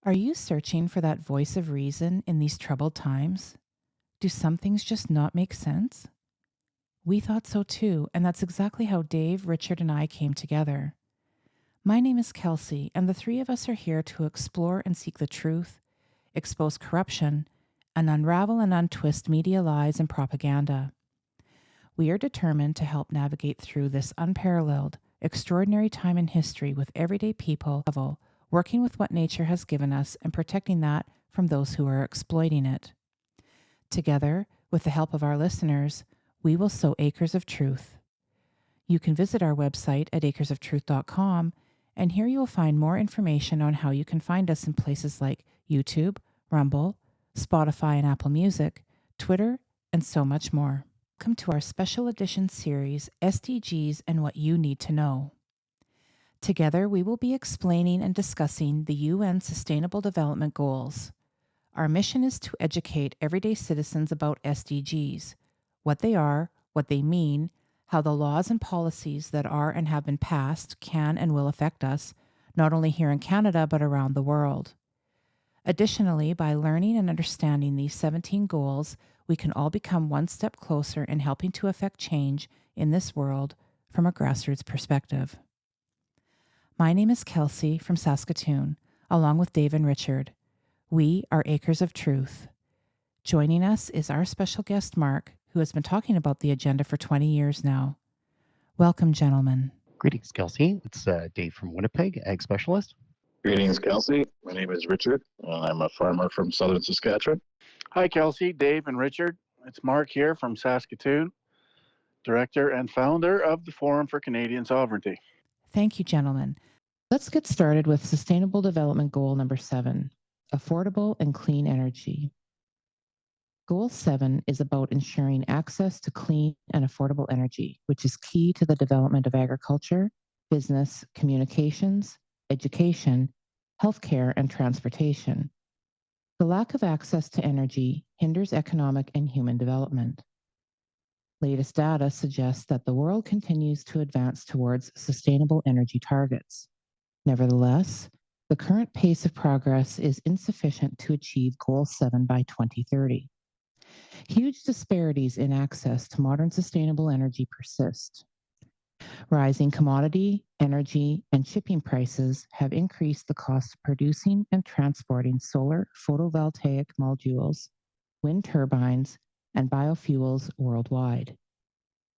Are you searching for that voice of reason in these troubled times? Do some things just not make sense? We thought so too, and that's exactly how Dave, Richard, and I came together. My name is Kelsey, and the three of us are here to explore and seek the truth, expose corruption, and unravel and untwist media lies and propaganda. We are determined to help navigate through this unparalleled, extraordinary time in history with everyday people level, working with what nature has given us and protecting that from those who are exploiting it. Together, with the help of our listeners, we will sow acres of truth. You can visit our website at acresoftruth.com, and here you will find more information on how you can find us in places like YouTube, Rumble, Spotify and Apple Music, Twitter, and so much more. Welcome to our special edition series, SDGs and What You Need to Know. Together, we will be explaining and discussing the UN Sustainable Development Goals. Our mission is to educate everyday citizens about SDGs, what they are, what they mean, how the laws and policies that are and have been passed can and will affect us, not only here in Canada, but around the world. Additionally, by learning and understanding these 17 goals, we can all become one step closer in helping to affect change in this world from a grassroots perspective. My name is Kelsey from Saskatoon, along with Dave and Richard. We are Acres of Truth. Joining us is our special guest, Mark, who has been talking about the agenda for 20 years now. Welcome, gentlemen. Greetings, Kelsey. It's Dave from Winnipeg, Ag Specialist. Greetings, Kelsey. My name is Richard, and I'm a farmer from southern Saskatchewan. Hi, Kelsey, Dave, and Richard. It's Mark here from Saskatoon, Director and Founder of the Forum for Canadian Sovereignty. Thank you, gentlemen. Let's get started with Sustainable Development Goal number 7, affordable and clean energy. Goal 7 is about ensuring access to clean and affordable energy, which is key to the development of agriculture, business, communications, education, healthcare, and transportation. The lack of access to energy hinders economic and human development. Latest data suggests that the world continues to advance towards sustainable energy targets. Nevertheless, the current pace of progress is insufficient to achieve Goal 7 by 2030. Huge disparities in access to modern sustainable energy persist. Rising commodity, energy, and shipping prices have increased the cost of producing and transporting solar photovoltaic modules, wind turbines, and biofuels worldwide,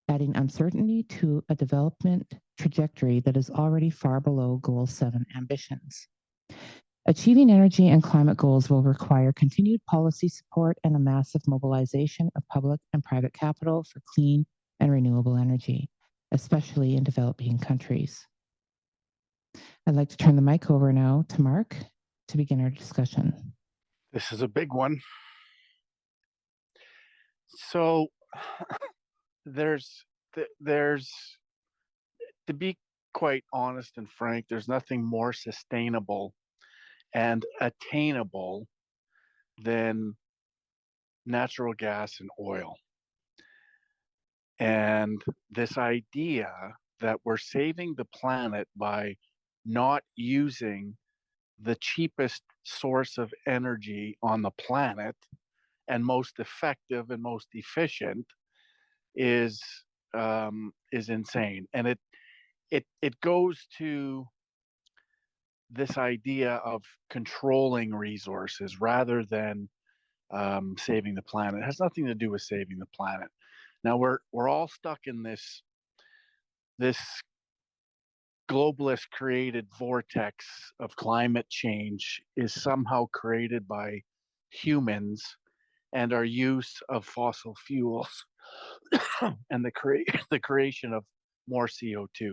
adding uncertainty to a development trajectory that is already far below Goal 7 ambitions. Achieving energy and climate goals will require continued policy support and a massive mobilization of public and private capital for clean and renewable energy, especially in developing countries. I'd like to turn the mic over now to Mark to begin our discussion. This is a big one. So there's, to be quite honest and frank, there's nothing more sustainable and attainable than natural gas and oil. And this idea that we're saving the planet by not using the cheapest source of energy on the planet and most effective and most efficient is insane. And it goes to this idea of controlling resources rather than saving the planet. It has nothing to do with saving the planet. Now we're all stuck in this globalist created vortex of climate change is somehow created by humans and our use of fossil fuels and the creation of more CO2.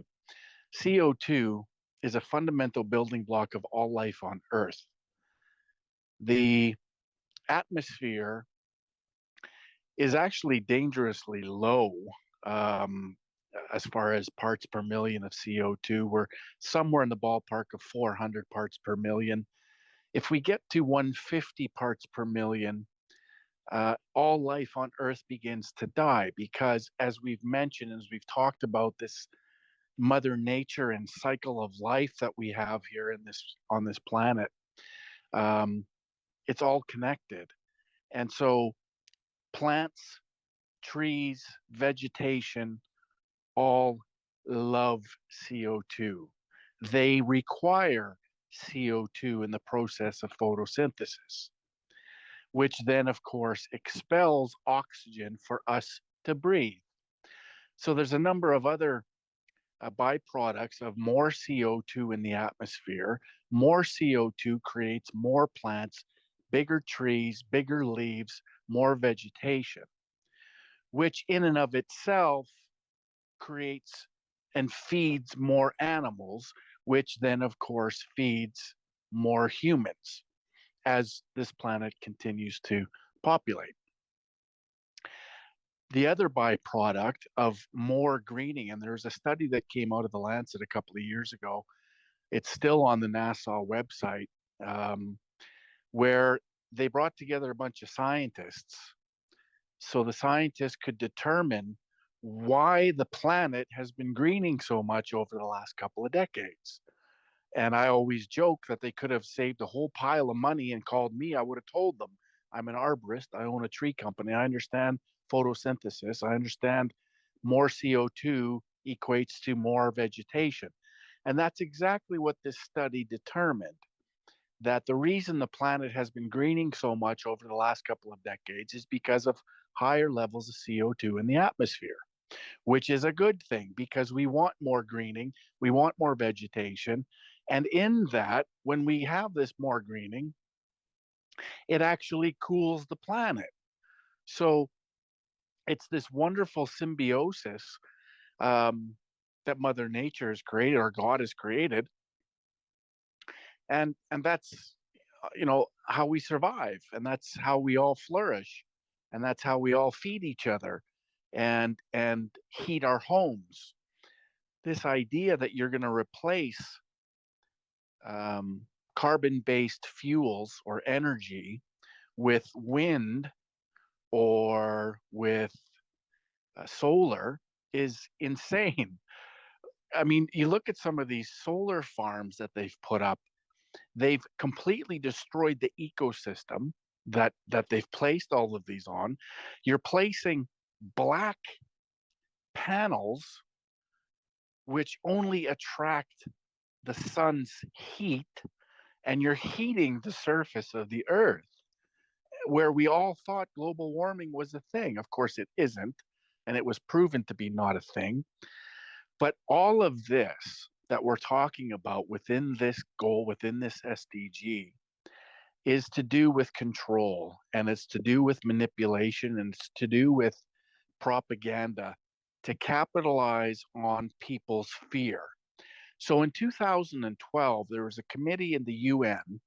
CO2 is a fundamental building block of all life on Earth. The atmosphere is actually dangerously low as far as parts per million of CO2. We're somewhere in the ballpark of 400 parts per million. If we get to 150 parts per million, all life on Earth begins to die because, as we've mentioned, as we've talked about this Mother Nature and cycle of life that we have here on this planet, It's all connected. And so plants, trees, vegetation all love CO2. They require CO2 in the process of photosynthesis, which then, of course, expels oxygen for us to breathe. So there's a number of other byproducts of more CO2 in the atmosphere. More CO2 creates more plants, bigger trees, bigger leaves, more vegetation, which in and of itself creates and feeds more animals, which then, of course, feeds more humans as this planet continues to populate. The other byproduct of more greening, and there's a study that came out of the Lancet a couple of years ago, it's still on the NASA website, where they brought together a bunch of scientists so the scientists could determine why the planet has been greening so much over the last couple of decades. And I always joke that they could have saved a whole pile of money and called me. I would have told them, I'm an arborist. I own a tree company. I understand photosynthesis. I understand more CO2 equates to more vegetation. And that's exactly what this study determined, that the reason the planet has been greening so much over the last couple of decades is because of higher levels of CO2 in the atmosphere, which is a good thing because we want more greening, we want more vegetation. And in that, when we have this more greening, it actually cools the planet. So it's this wonderful symbiosis that Mother Nature has created, or God has created, and that's how we survive, and that's how we all flourish, and that's how we all feed each other and heat our homes. This idea that you're going to replace carbon-based fuels or energy with wind or with solar is insane. I mean, you look at some of these solar farms that they've put up, they've completely destroyed the ecosystem that they've placed all of these on. You're placing black panels which only attract the sun's heat, and you're heating the surface of the earth, where we all thought global warming was a thing. Of course it isn't, and it was proven to be not a thing. But all of this that we're talking about within this goal, within this SDG, is to do with control, and it's to do with manipulation, and it's to do with propaganda to capitalize on people's fear. So in 2012, there was a committee in the UN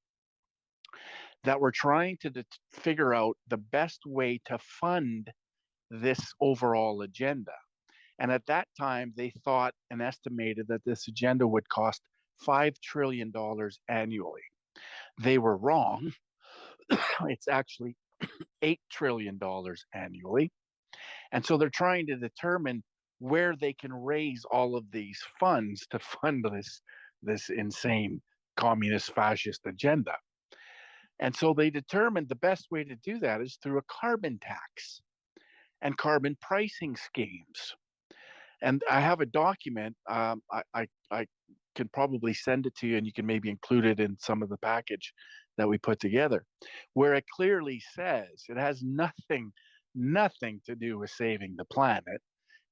that were trying to figure out the best way to fund this overall agenda. And at that time, they thought and estimated that this agenda would cost $5 trillion annually. They were wrong. It's actually $8 trillion annually. And so they're trying to determine where they can raise all of these funds to fund this insane communist fascist agenda. And so they determined the best way to do that is through a carbon tax and carbon pricing schemes. And I have a document. I can probably send it to you, and you can maybe include it in some of the package that we put together, where it clearly says it has nothing to do with saving the planet,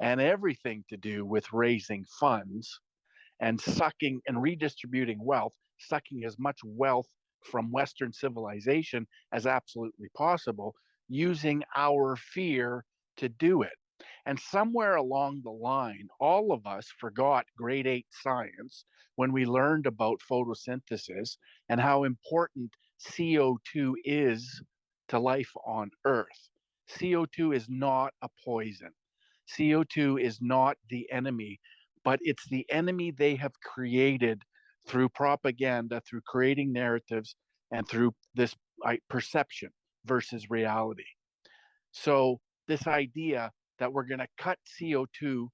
and everything to do with raising funds and sucking and redistributing wealth, sucking as much wealth from Western civilization as absolutely possible, using our fear to do it. And somewhere along the line, all of us forgot grade 8 science when we learned about photosynthesis and how important CO2 is to life on Earth. CO2 is not a poison. CO2 is not the enemy, but it's the enemy they have created through propaganda, through creating narratives, and through this perception versus reality. So this idea that we're going to cut CO2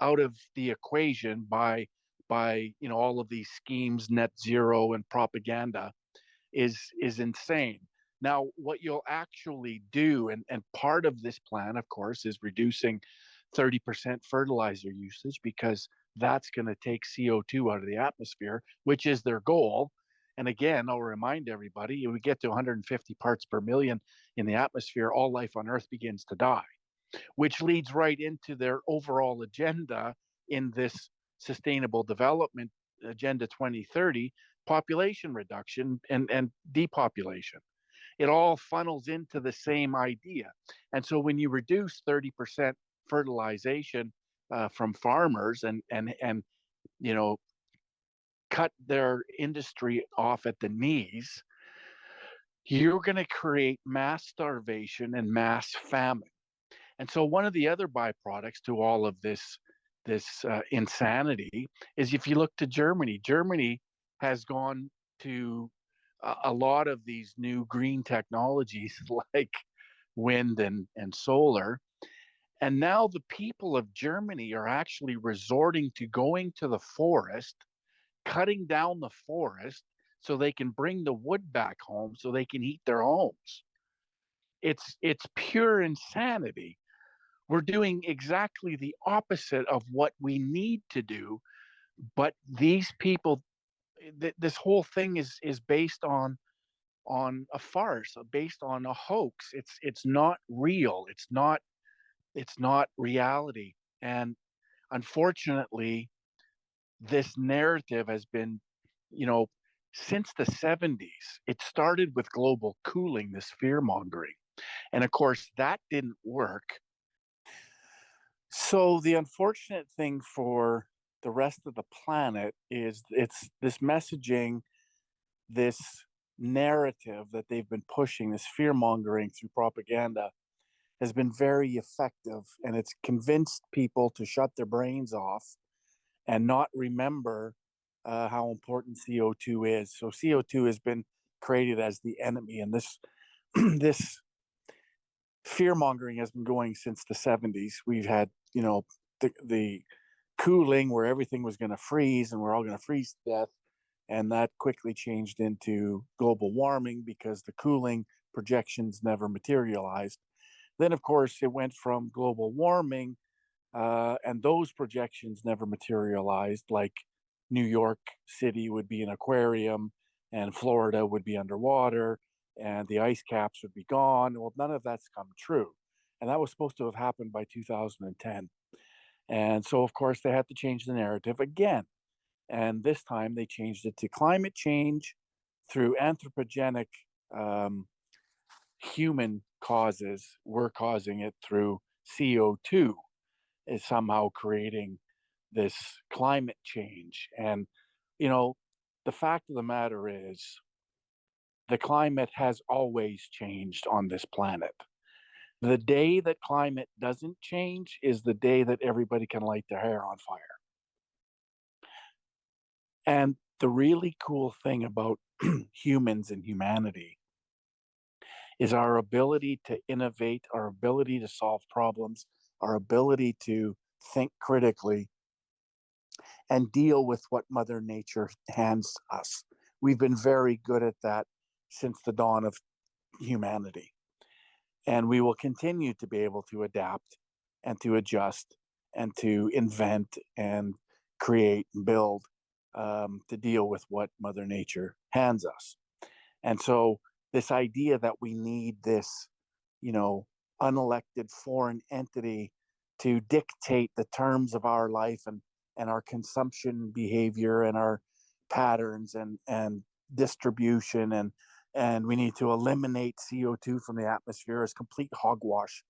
out of the equation by all of these schemes, net zero and propaganda, is insane. Now, what you'll actually do, and part of this plan, of course, is reducing 30% fertilizer usage, because that's going to take CO2 out of the atmosphere, which is their goal. And again, I'll remind everybody, if we get to 150 parts per million in the atmosphere, all life on Earth begins to die, which leads right into their overall agenda in this Sustainable Development Agenda 2030, population reduction and depopulation. It all funnels into the same idea. And so when you reduce 30% fertilization from farmers and you know cut their industry off at the knees, you're going to create mass starvation and mass famine. And so one of the other byproducts to all of this insanity is, if you look to Germany, Germany has gone to a lot of these new green technologies like wind and solar. And now the people of Germany are actually resorting to going to the forest, cutting down the forest so they can bring the wood back home so they can heat their homes. It's pure insanity. We're doing exactly the opposite of what we need to do, but these people, this whole thing is based on a farce, based on a hoax. It's not real. It's not reality. And unfortunately, this narrative has been, since the 70s. It started with global cooling, this fear mongering. And of course, that didn't work. So the unfortunate thing for the rest of the planet is it's this messaging, this narrative that they've been pushing, this fear mongering through propaganda, has been very effective, and it's convinced people to shut their brains off and not remember how important CO2 is. So CO2 has been created as the enemy, and this this fear mongering has been going since the 70s. We've had, the cooling where everything was going to freeze and we're all going to freeze to death. And that quickly changed into global warming because the cooling projections never materialized. Then, of course, it went from global warming, and those projections never materialized, like New York City would be an aquarium and Florida would be underwater and the ice caps would be gone. Well, none of that's come true. And that was supposed to have happened by 2010. And so, of course, they had to change the narrative again. And this time they changed it to climate change through anthropogenic human causes. We're causing it through CO2, is somehow creating this climate change. And, the fact of the matter is, the climate has always changed on this planet. The day that climate doesn't change is the day that everybody can light their hair on fire. And the really cool thing about humans and humanity is our ability to innovate, our ability to solve problems, our ability to think critically and deal with what Mother Nature hands us. We've been very good at that since the dawn of humanity. And we will continue to be able to adapt and to adjust and to invent and create and build to deal with what Mother Nature hands us. And so this idea that we need this, unelected foreign entity to dictate the terms of our life and our consumption behavior and our patterns and distribution, and we need to eliminate CO2 from the atmosphere is complete hogwash.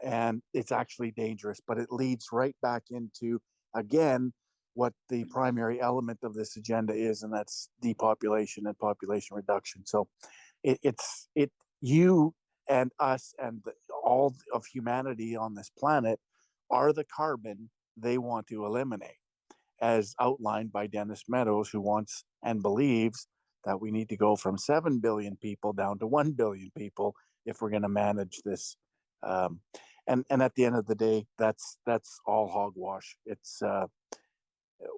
And it's actually dangerous, but it leads right back into, again, what the primary element of this agenda is, and that's depopulation and population reduction. So it's you and us and all of humanity on this planet are the carbon they want to eliminate, as outlined by Dennis Meadows, who wants and believes that we need to go from 7 billion people down to 1 billion people if we're going to manage this. And at the end of the day, that's all hogwash. It's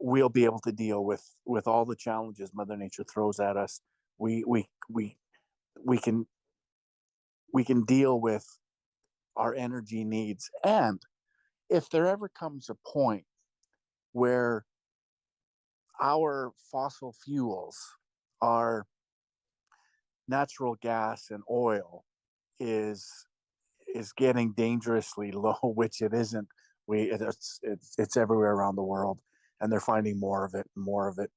we'll be able to deal with all the challenges Mother Nature throws at us we we we we can deal with our energy needs. And if there ever comes a point where our fossil fuels, our natural gas and oil, is getting dangerously low, which it isn't. It's everywhere around the world, and they're finding more of it and more of it.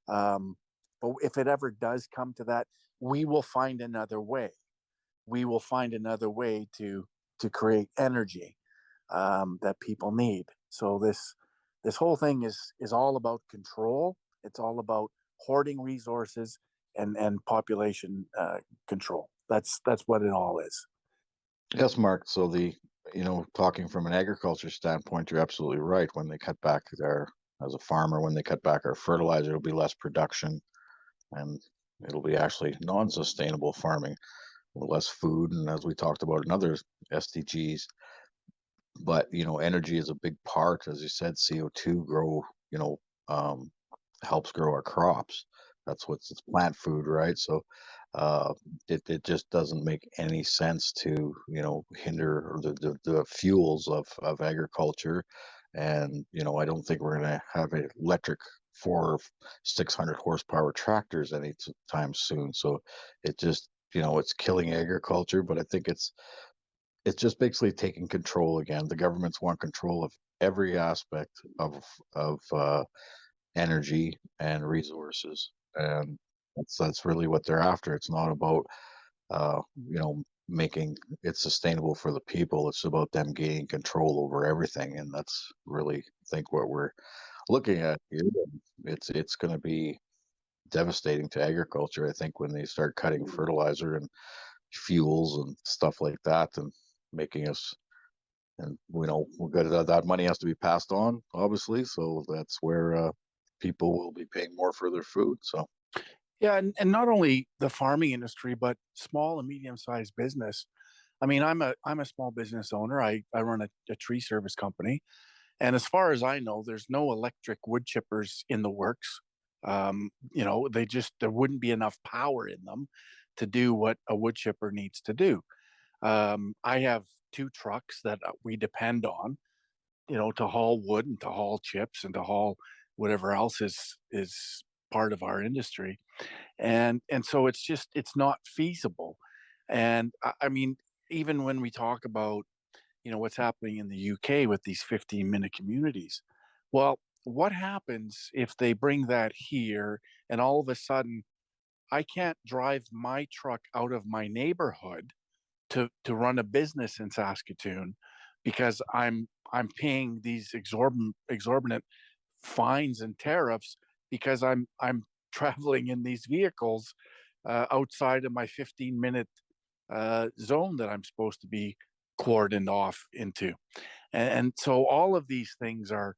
But if it ever does come to that, we will find another way. We will find another way to create energy that people need. So this whole thing is all about control. It's all about hoarding resources and population control. That's what it all is. Yes, Mark. So talking from an agriculture standpoint, you're absolutely right. When they cut back as a farmer, when they cut back our fertilizer, it'll be less production, and it'll be actually non-sustainable farming, less food, and as we talked about in other SDGs. But energy is a big part, as you said. CO2 um, helps grow our crops. It's plant food, right? So it just doesn't make any sense to hinder the fuels of agriculture. And I don't think we're going to have electric 600 horsepower tractors anytime soon. So it just it's killing agriculture. But I think it's just basically taking control again. The governments want control of every aspect of energy and resources, and that's really what they're after. It's not about uh, making it sustainable for the people. It's about them gaining control over everything, and that's really, I think, what we're looking at here. It's going to be devastating to agriculture, I think, when they start cutting fertilizer and fuels and stuff like that, and making us, and we're good at that money has to be passed on, obviously. So that's where people will be paying more for their food. So Yeah, and not only the farming industry, but small and medium sized business. I mean, I'm a small business owner. I run a tree service company, and as far as I know, there's no electric wood chippers in the works. There wouldn't be enough power in them to do what a wood chipper needs to do. I have two trucks that we depend on, to haul wood and to haul chips and to haul whatever else is part of our industry. And so it's not feasible. And I mean, even when we talk about, what's happening in the UK with these 15-minute communities, well, what happens if they bring that here and all of a sudden I can't drive my truck out of my neighborhood to run a business in Saskatoon because I'm paying these exorbitant fines and tariffs because I'm traveling in these vehicles outside of my 15-minute zone that I'm supposed to be cordoned off into. And so all of these things are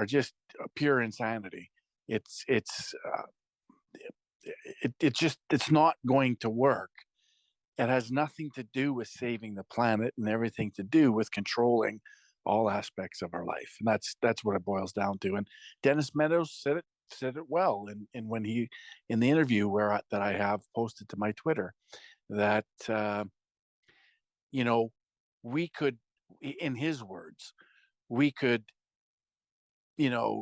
just pure insanity. It's not going to work. It has nothing to do with saving the planet and everything to do with controlling all aspects of our life. And that's what it boils down to. And Dennis Meadows said it well in when he in the interview that I have posted to my Twitter, that we could, in his words, we could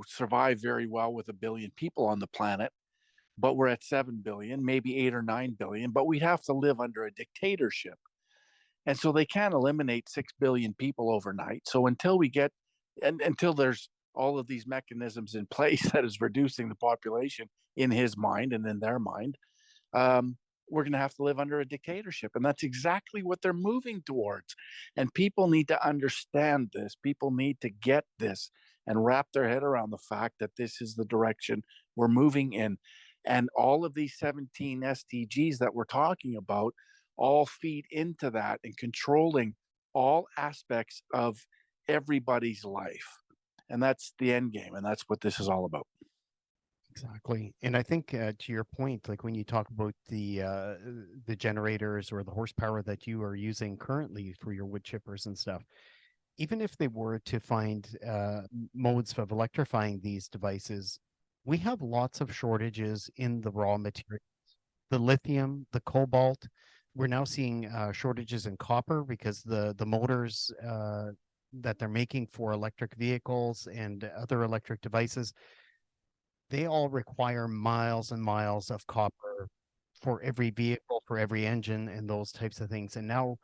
survive very well with 1 billion people on the planet, but we're at 7 billion, maybe 8 or 9 billion, but we'd have to live under a dictatorship. And so they can't eliminate 6 billion people overnight. So until there's all of these mechanisms in place that is reducing the population in his mind and in their mind, we're going to have to live under a dictatorship. And that's exactly what they're moving towards. And people need to understand this. People need to get this and wrap their head around the fact that this is the direction we're moving in. And all of these 17 SDGs that we're talking about all feed into that and controlling all aspects of everybody's life. And that's the end game. And that's what this is all about. Exactly. And I think to your point, like when you talk about the generators or the horsepower that you are using currently for your wood chippers and stuff, even if they were to find modes of electrifying these devices, we have lots of shortages in the raw materials. the lithium, the cobalt. We're now seeing shortages in copper because the motors that they're making for electric vehicles and other electric devices, they all require miles and miles of copper for every vehicle, for every engine, and those types of things. And now,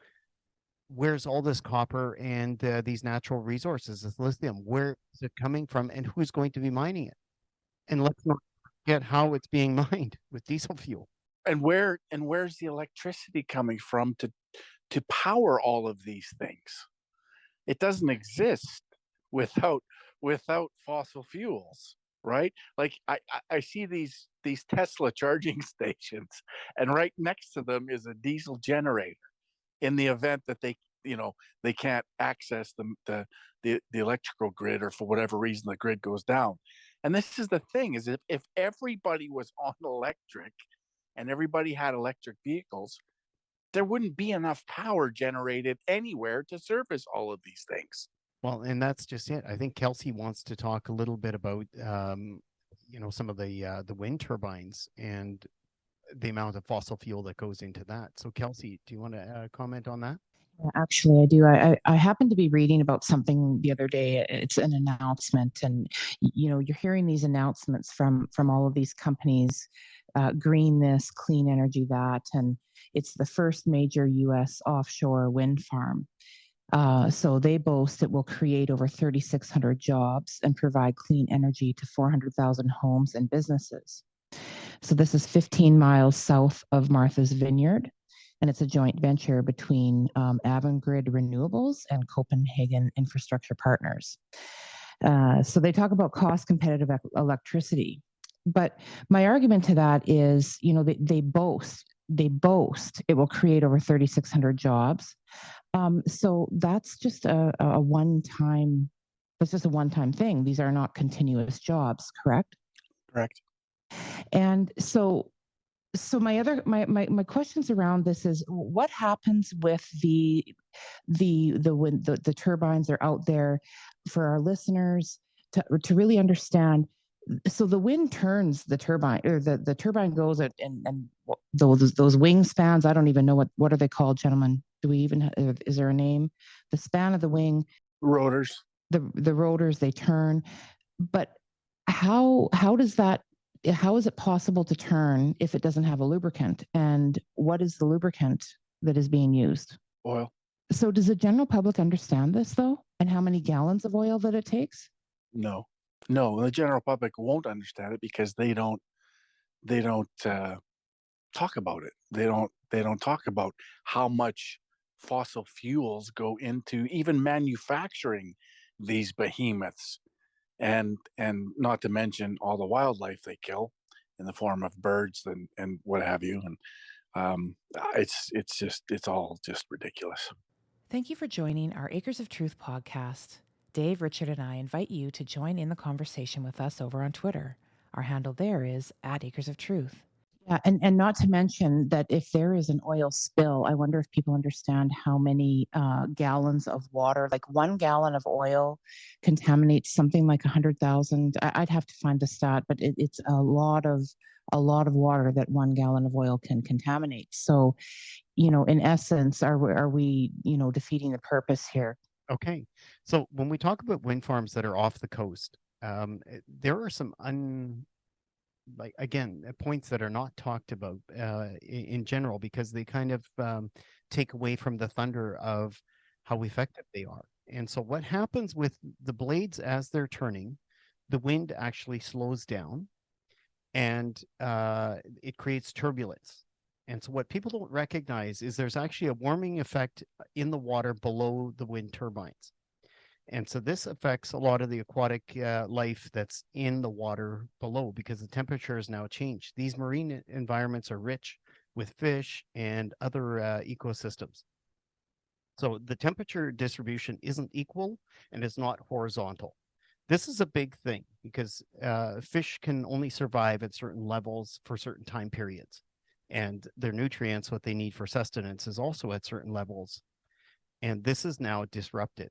where's all this copper and these natural resources, this lithium? Where is it coming from, and who's going to be mining it? And let's not forget how it's being mined with diesel fuel. And where's the electricity coming from to power all of these things? It doesn't exist without fossil fuels, right? Like I see these Tesla charging stations, and right next to them is a diesel generator in the event that they can't access the electrical grid, or for whatever reason the grid goes down. And this is the thing, is if everybody was on electric and everybody had electric vehicles, there wouldn't be enough power generated anywhere to service all of these things. Well, and that's just it. I think Kelsey wants to talk a little bit about some of the wind turbines and the amount of fossil fuel that goes into that. So Kelsey, do you want to comment on that? Actually, I do. I happened to be reading about something the other day. It's an announcement, and you're hearing these announcements from all of these companies, green this, clean energy that, and it's the first major U.S. offshore wind farm. So they boast it will create over 3,600 jobs and provide clean energy to 400,000 homes and businesses. So this is 15 miles south of Martha's Vineyard, and it's a joint venture between Avangrid Renewables and Copenhagen Infrastructure Partners. So they talk about cost competitive electricity. But my argument to that is, they boast it will create over 3,600 jobs. So that's just a one-time, thing. These are not continuous jobs, correct? Correct. And so my questions around this is, what happens with when the turbines are out there for our listeners to really understand. So the wind turns the turbine, or the turbine goes out, and those wingspans, I don't even know what are they called, gentlemen? Do we even is there a name? The span of the wing, Rotors. The rotors, they turn. But how is it possible to turn if it doesn't have a lubricant? And what is the lubricant that is being used? Oil. So does the general public understand this, though? And how many gallons of oil that it takes? No, the general public won't understand it because they don't talk about it. They don't talk about how much fossil fuels go into even manufacturing these behemoths, and not to mention all the wildlife they kill in the form of birds and what have you. And it's all just ridiculous. Thank you for joining our Acres of Truth podcast. Dave, Richard, and I invite you to join in the conversation with us over on Twitter. Our handle there is @AcresOfTruth. Yeah, and not to mention that if there is an oil spill, I wonder if people understand how many gallons of water, like 1 gallon of oil contaminates something like 100,000. I'd have to find the stat, but it's a lot of water that 1 gallon of oil can contaminate. So, in essence, are we defeating the purpose here? Okay, so when we talk about wind farms that are off the coast, there are some points that are not talked about in general, because they kind of take away from the thunder of how effective they are. And so what happens with the blades as they're turning, the wind actually slows down, and it creates turbulence. And so what people don't recognize is there's actually a warming effect in the water below the wind turbines. And so this affects a lot of the aquatic life that's in the water below, because the temperature has now changed. These marine environments are rich with fish and other ecosystems. So the temperature distribution isn't equal, and it's not horizontal. This is a big thing because fish can only survive at certain levels for certain time periods. And their nutrients, what they need for sustenance, is also at certain levels. And this is now disrupted.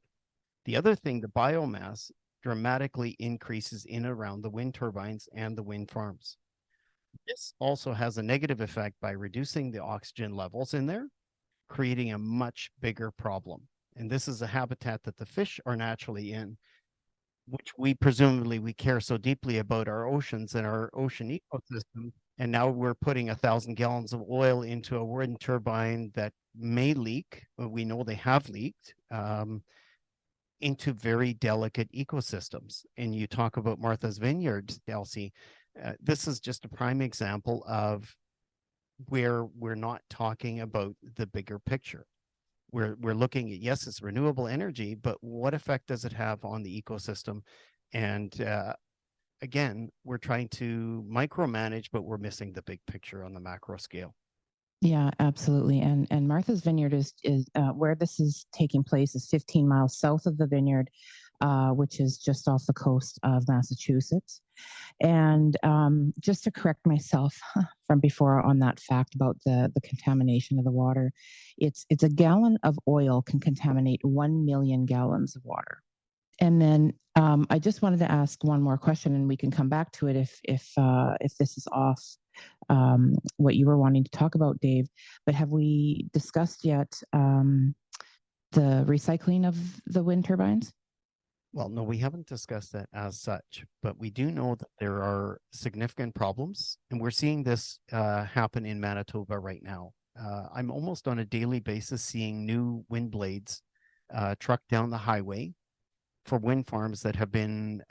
The other thing, the biomass dramatically increases in and around the wind turbines and the wind farms. This also has a negative effect by reducing the oxygen levels in there, creating a much bigger problem. And this is a habitat that the fish are naturally in, which we presumably care so deeply about our oceans and our ocean ecosystem. And now we're putting 1,000 gallons of oil into a wind turbine that may leak. We know they have leaked into very delicate ecosystems. And you talk about Martha's Vineyard, Elsie. This is just a prime example of where we're not talking about the bigger picture. We're looking at, yes, it's renewable energy, but what effect does it have on the ecosystem? And again, we're trying to micromanage, but we're missing the big picture on the macro scale. Yeah, absolutely. And Martha's Vineyard is where this is taking place is 15 miles south of the vineyard, which is just off the coast of Massachusetts. And just to correct myself from before on that fact about the contamination of the water, it's a gallon of oil can contaminate 1 million gallons of water. And then I just wanted to ask one more question, and we can come back to it if this is off what you were wanting to talk about, Dave. But have we discussed yet the recycling of the wind turbines? Well, no, we haven't discussed that as such, but we do know that there are significant problems, and we're seeing this happen in Manitoba right now. I'm almost on a daily basis seeing new wind blades trucked down the highway for wind farms that have been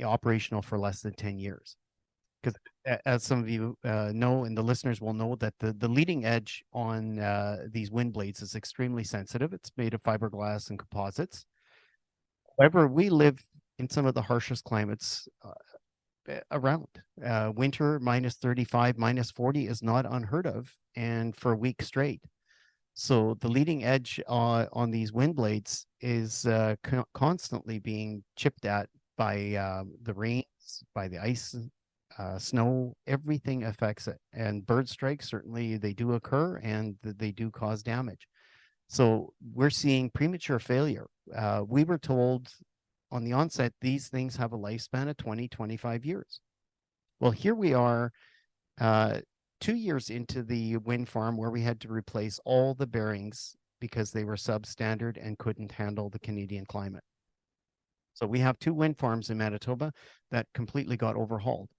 operational for less than 10 years. Because as some of you know, and the listeners will know, that the leading edge on these wind blades is extremely sensitive. It's made of fiberglass and composites. However, we live in some of the harshest climates around. Winter minus 35, minus 40 is not unheard of, and for a week straight. So the leading edge on these wind blades is constantly being chipped at by the rains, by the ice, snow. Everything affects it. And bird strikes, certainly they do occur, and they do cause damage. So we're seeing premature failure. We were told on the onset, these things have a lifespan of 20, 25 years. Well, here we are 2 years into the wind farm where we had to replace all the bearings because they were substandard and couldn't handle the Canadian climate. So we have 2 wind farms in Manitoba that completely got overhauled.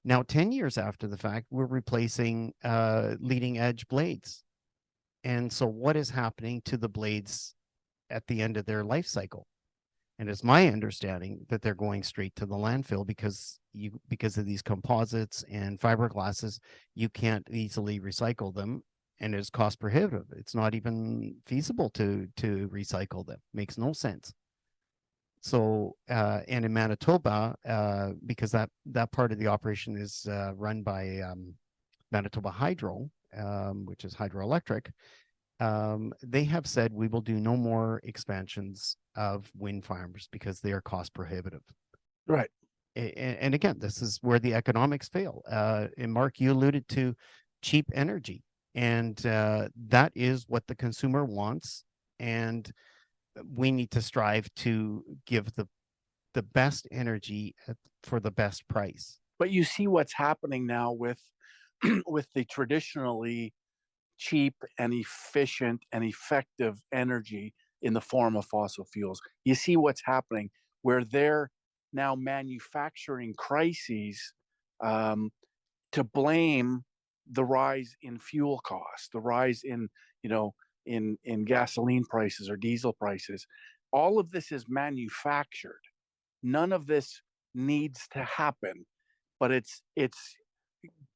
Now, 10 years after the fact, we're replacing leading edge blades. And so what is happening to the blades at the end of their life cycle? And it's my understanding that they're going straight to the landfill because of these composites and fiberglasses, you can't easily recycle them, and it's cost prohibitive. It's not even feasible to recycle them. Makes no sense. So and in Manitoba, because that part of the operation is run by Manitoba Hydro, which is hydroelectric, they have said we will do no more expansions of wind farms because they are cost prohibitive. Right. And again, this is where the economics fail. And Mark, you alluded to cheap energy, and that is what the consumer wants. And we need to strive to give the best energy for the best price. But you see what's happening now with with the traditionally cheap and efficient and effective energy in the form of fossil fuels. You see what's happening where they're now manufacturing crises to blame the rise in fuel costs, the rise in in gasoline prices or diesel prices. All of this is manufactured. None of this needs to happen, but it's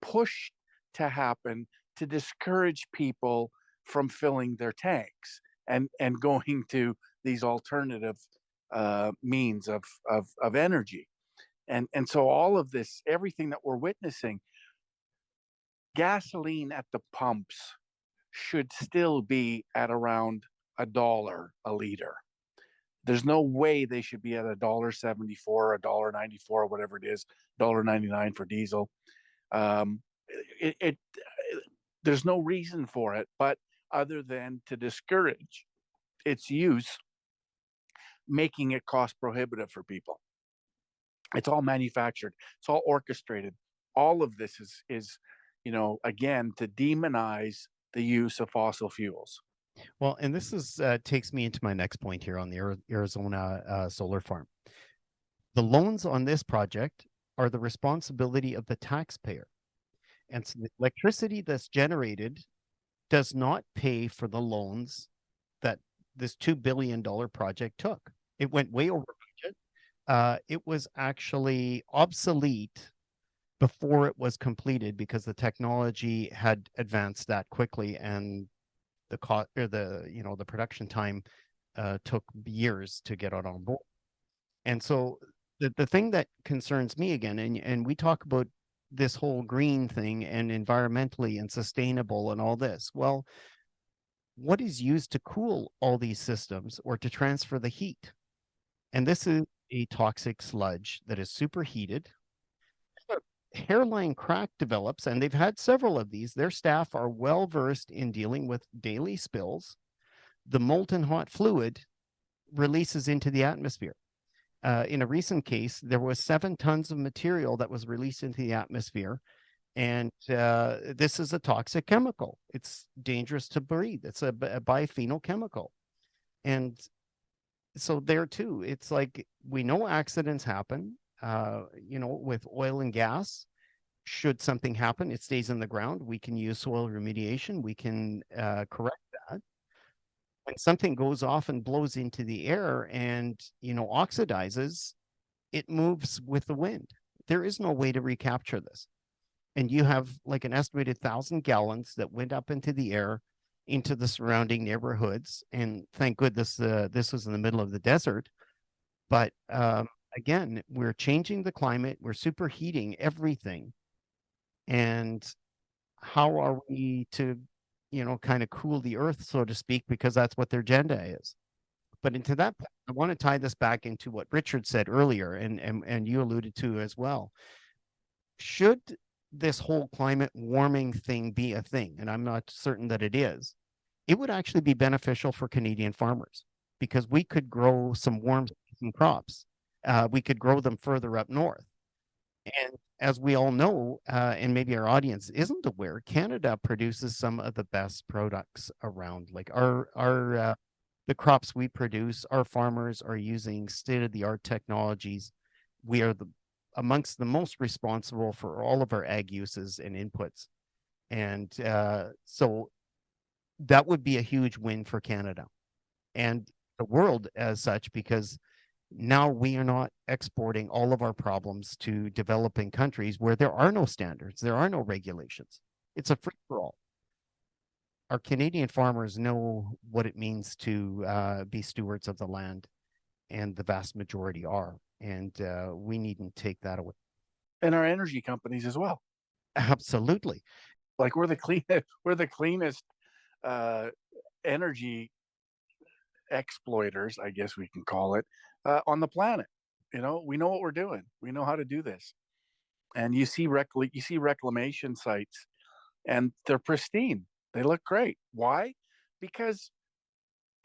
pushed to happen to discourage people from filling their tanks and going to these alternative means of energy. And so all of this, everything that we're witnessing, gasoline at the pumps should still be at around $1 a liter. There's no way they should be at $1.74, $1.94, whatever it is, $1.99 for diesel. There's no reason for it, but other than to discourage its use, making it cost prohibitive for people. It's all manufactured. It's all orchestrated. all of this is again, to demonize the use of fossil fuels. Well, and this is takes me into my next point here on the Arizona solar farm. The loans on this project are the responsibility of the taxpayer. And so the electricity that's generated does not pay for the loans that this $2 billion project took. It went way over budget. It was actually obsolete before it was completed because the technology had advanced that quickly, and the cost or the production time took years to get it on board. And so the thing that concerns me again, and we talk about this whole green thing and environmentally and sustainable and all this. Well, what is used to cool all these systems or to transfer the heat? And this is a toxic sludge that is superheated. Hairline crack develops, and they've had several of these. Their staff are well versed in dealing with daily spills. The molten hot fluid releases into the atmosphere. In a recent case, there was 7 tons of material that was released into the atmosphere. And this is a toxic chemical. It's dangerous to breathe. It's a biphenyl chemical. And so there too, it's like we know accidents happen, with oil and gas. Should something happen, it stays in the ground. We can use soil remediation. We can correct that. When something goes off and blows into the air and, oxidizes, it moves with the wind. There is no way to recapture this. And you have like an estimated 1,000 gallons that went up into the air, into the surrounding neighborhoods. And thank goodness this was in the middle of the desert. But again, we're changing the climate. We're superheating everything. And how are we to, kind of cool the earth, so to speak, because that's what their agenda is. But into that point, I want to tie this back into what Richard said earlier, and you alluded to as well. Should this whole climate warming thing be a thing, and I'm not certain that it is, it would actually be beneficial for Canadian farmers because we could grow some warm season crops. We could grow them further up north. And as we all know, and maybe our audience isn't aware, Canada produces some of the best products around. Like the crops we produce, our farmers are using state-of-the-art technologies. We are amongst the most responsible for all of our ag uses and inputs. And so that would be a huge win for Canada and the world as such, because now we are not exporting all of our problems to developing countries where there are no standards, there are no regulations. It's a free-for-all. Our Canadian farmers know what it means to be stewards of the land, and the vast majority are. And we needn't take that away. And our energy companies as well. Absolutely. Like we're the cleanest energy exploiters, I guess we can call it, on the planet. We know what we're doing. We know how to do this. And you see reclamation sites, and they're pristine. They look great. Why? Because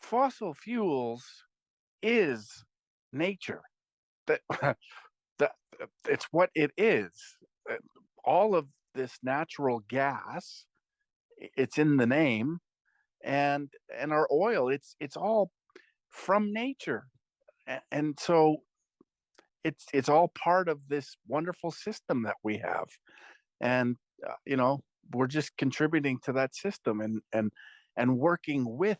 fossil fuels is nature. That it's what it is. All of this natural gas, it's in the name, and our oil, it's all from nature. And so it's all part of this wonderful system that we have. And we're just contributing to that system and working with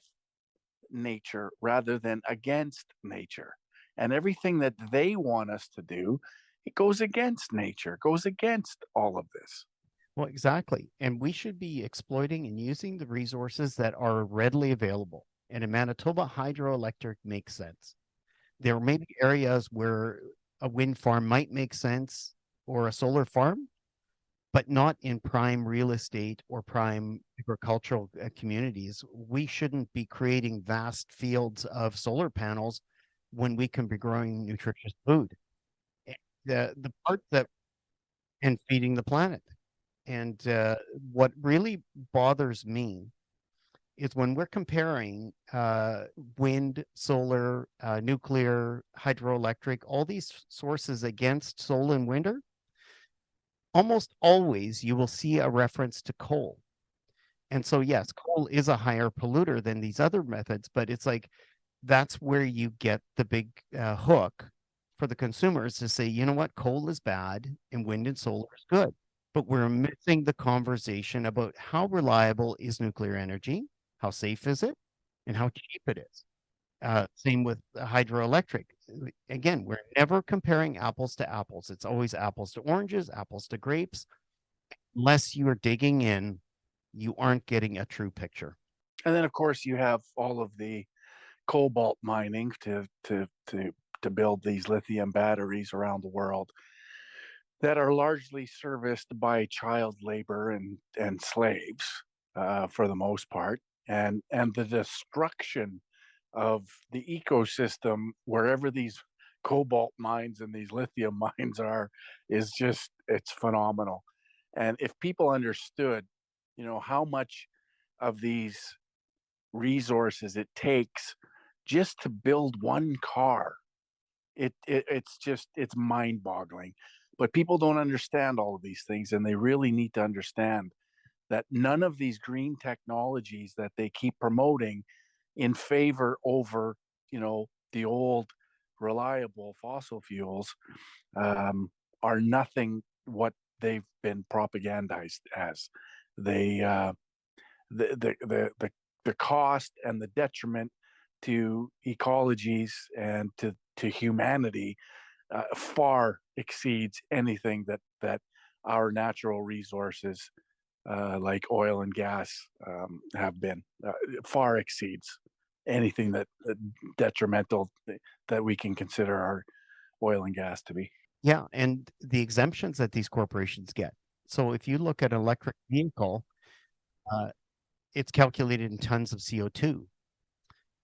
nature rather than against nature. And everything that they want us to do, it goes against nature, goes against all of this. Well, exactly. And we should be exploiting and using the resources that are readily available. And in Manitoba, hydroelectric makes sense. There may be areas where a wind farm might make sense, or a solar farm, but not in prime real estate or prime agricultural communities. We shouldn't be creating vast fields of solar panels when we can be growing nutritious food. The part that, and feeding the planet. And what really bothers me is when we're comparing wind, solar, nuclear, hydroelectric, all these sources against solar and wind, almost always you will see a reference to coal. And so, yes, coal is a higher polluter than these other methods, but it's like that's where you get the big hook for the consumers to say, you know what, coal is bad and wind and solar is good. But we're missing the conversation about how reliable is nuclear energy, how safe is it, and how cheap it is. Same with hydroelectric. Again, we're never comparing apples to apples. It's always apples to oranges, apples to grapes. Unless you are digging in, you aren't getting a true picture. And then, of course, you have all of the cobalt mining to build these lithium batteries around the world that are largely serviced by child labor and slaves for the most part, and the destruction of the ecosystem wherever these cobalt mines and these lithium mines are is just it's phenomenal. And if people understood, how much of these resources it takes just to build one car, it's mind-boggling. But people don't understand all of these things, and they really need to understand that none of these green technologies that they keep promoting in favor over, the old reliable fossil fuels, are nothing what they've been propagandized as. They the cost and the detriment to ecologies and to humanity far exceeds anything that our natural resources like oil and gas have been, far exceeds anything that detrimental that we can consider our oil and gas to be. Yeah, and the exemptions that these corporations get. So if you look at an electric vehicle, uh, it's calculated in tons of CO2,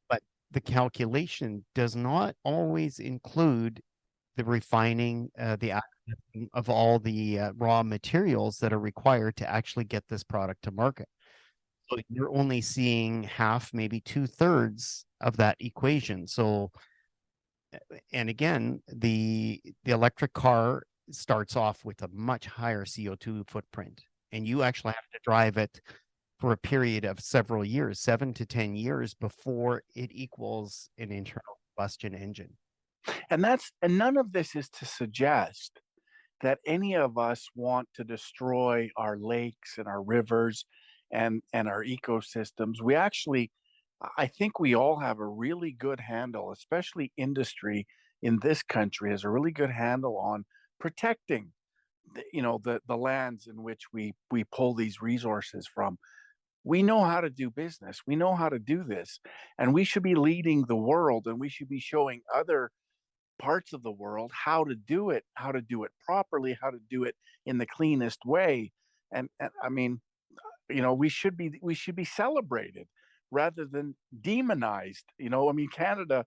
but the calculation does not always include the refining, the accessing of all the raw materials that are required to actually get this product to market. So you're only seeing half, maybe 2/3 of that equation. So, and again, the electric car starts off with a much higher CO2 footprint, and you actually have to drive it for a period of several years, 7 to 10 years before it equals an internal combustion engine. And none of this is to suggest that any of us want to destroy our lakes and our rivers and our ecosystems. We actually, I think we all have a really good handle, especially industry in this country has a really good handle on protecting the lands in which we pull these resources from. We know how to do business. We know how to do this, and we should be leading the world, and we should be showing other parts of the world how to do it properly, how to do it in the cleanest way. And I mean, we should be celebrated rather than demonized. I mean, Canada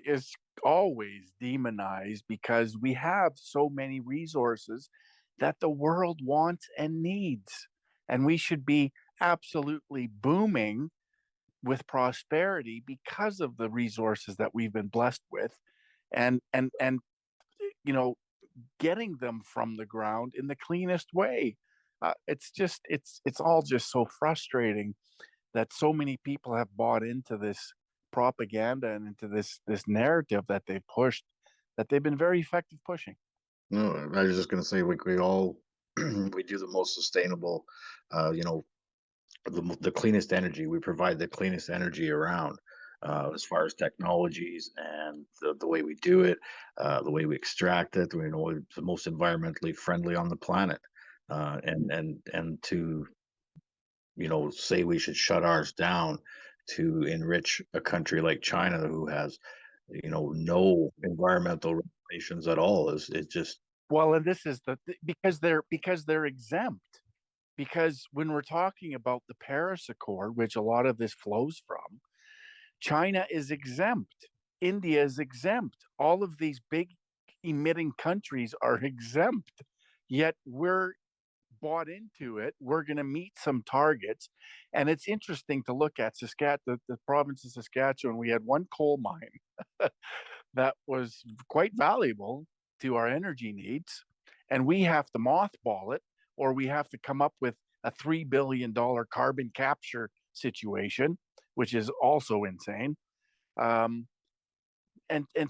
is always demonized because we have so many resources that the world wants and needs, and we should be absolutely booming with prosperity because of the resources that we've been blessed with, and you know getting them from the ground in the cleanest way. It's all just so frustrating that so many people have bought into this propaganda and into this narrative that they've pushed, that they've been very effective pushing. No, I was just gonna say we all we do the most sustainable, you know, the cleanest energy. We provide the cleanest energy around, as far as technologies and the way we do it, the way we extract it. We know it's the most environmentally friendly on the planet, and to say we should shut ours down to enrich a country like China who has no environmental regulations at all is just Well, and this is because they're exempt. Because when we're talking about the Paris Accord, which a lot of this flows from, China is exempt. India is exempt. All of these big emitting countries are exempt. Yet we're bought into it. We're going to meet some targets. And it's interesting to look at the province of Saskatchewan. We had one coal mine that was quite valuable to our energy needs. and we have to mothball it, or we have to come up with a $3 billion carbon capture situation, which is also insane. And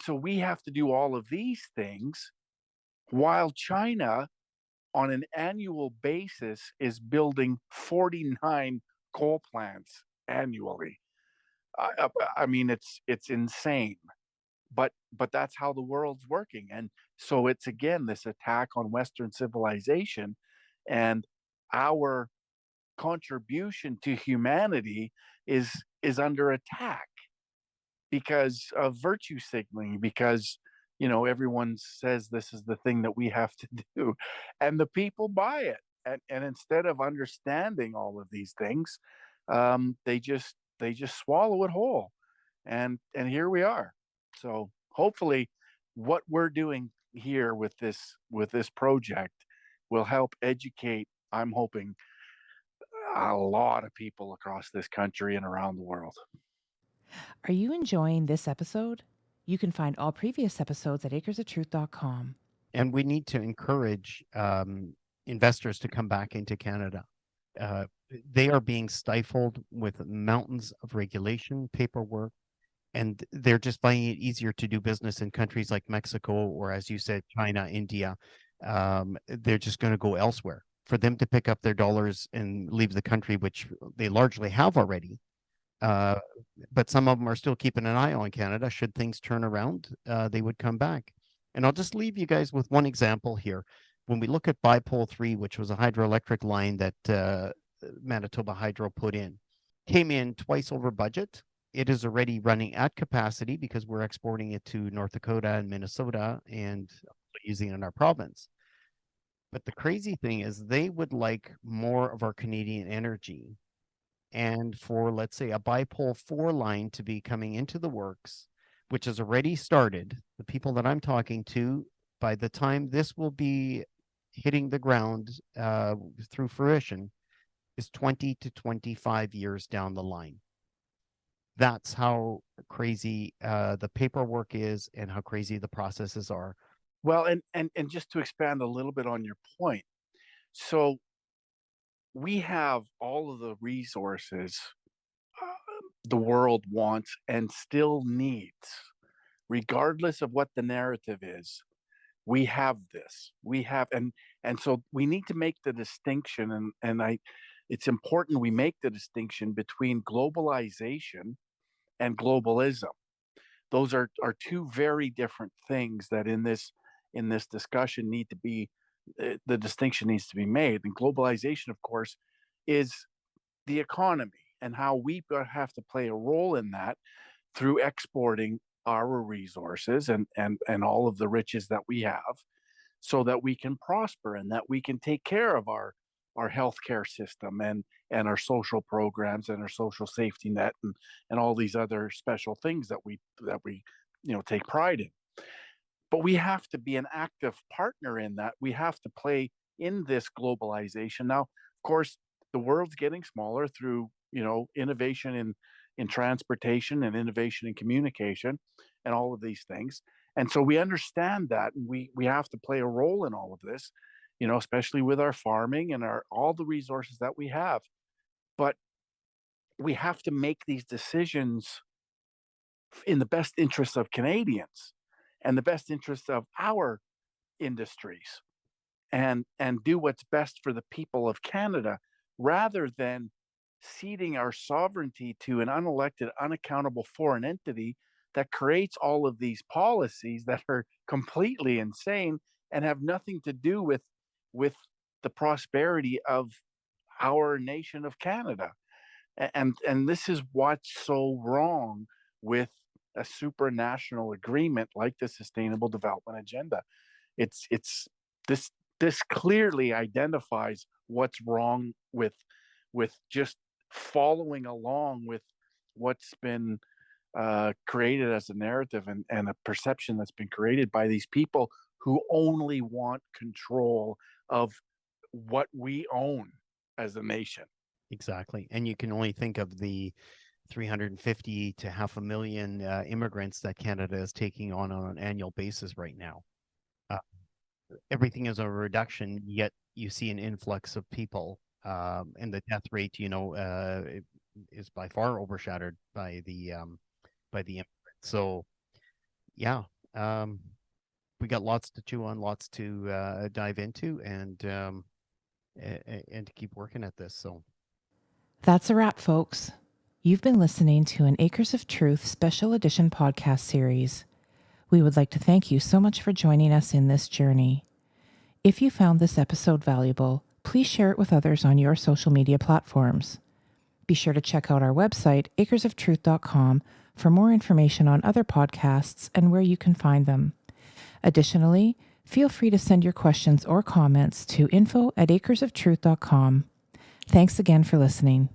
so we have to do all of these things while China on an annual basis is building 49 coal plants annually. I mean, it's insane, but that's how the world's working. And so it's again this attack on Western civilization, and our contribution to humanity is under attack because of virtue signaling, because everyone says this is the thing that we have to do, and the people buy it, and instead of understanding all of these things, they just swallow it whole, and here we are. So hopefully what we're doing here with this project will help educate, I'm hoping, a lot of people across this country and around the world. Are you enjoying this episode? You can find all previous episodes at acresoftruth.com. And we need to encourage investors to come back into Canada. They are being stifled with mountains of regulation, paperwork, and they're just finding it easier to do business in countries like Mexico, or as you said, China, India. They're just going to go elsewhere. For them to pick up their dollars and leave the country, which they largely have already. But some of them are still keeping an eye on Canada. Should things turn around, they would come back. And I'll just leave you guys with one example here. When we look at Bipole 3, which was a hydroelectric line that Manitoba Hydro put in, came in twice over budget. It is already running at capacity because we're exporting it to North Dakota and Minnesota and using it in our province. But the crazy thing is they would like more of our Canadian energy. And for, let's say, a Bipole 4 line to be coming into the works, which has already started, the people that I'm talking to, by the time this will be hitting the ground through fruition, is 20 to 25 years down the line. That's how crazy the paperwork is and how crazy the processes are. Well, and just to expand a little bit on your point, so we have all of the resources the world wants and still needs, regardless of what the narrative is. We have this. We have, and so we need to make the distinction, and it's important we make the distinction between globalization and globalism. Those are two very different things that in this discussion need to be, the distinction needs to be made. And globalization, of course, is the economy and how we have to play a role in that through exporting our resources and all of the riches that we have, so that we can prosper and that we can take care of our healthcare system and our social programs and our social safety net and all these other special things that we take pride in. But we have to be an active partner in that. We have to play in this globalization. Now, of course, the world's getting smaller through innovation in transportation and innovation in communication and all of these things. And so we understand that, and we have to play a role in all of this, especially with our farming and all the resources that we have. But we have to make these decisions in the best interest of Canadians and the best interest of our industries, and do what's best for the people of Canada, rather than ceding our sovereignty to an unelected, unaccountable foreign entity that creates all of these policies that are completely insane and have nothing to do with the prosperity of our nation of Canada. And this is what's so wrong with a supranational agreement like the Sustainable Development Agenda. It's this clearly identifies what's wrong with just following along with what's been created as a narrative and a perception that's been created by these people who only want control of what we own as a nation. Exactly. And you can only think of the 350 to 500,000 immigrants that Canada is taking on an annual basis right now. everything is a reduction, yet you see an influx of people, and the death rate, is by far overshadowed by the immigrants. So, yeah, we got lots to chew on, lots to dive into, and to keep working at this. So That's a wrap, folks. You've been listening to an Acres of Truth special edition podcast series. We would like to thank you so much for joining us in this journey. If you found this episode valuable, please share it with others on your social media platforms. Be sure to check out our website, acresoftruth.com, for more information on other podcasts and where you can find them. Additionally, feel free to send your questions or comments to info@acresoftruth.com. Thanks again for listening.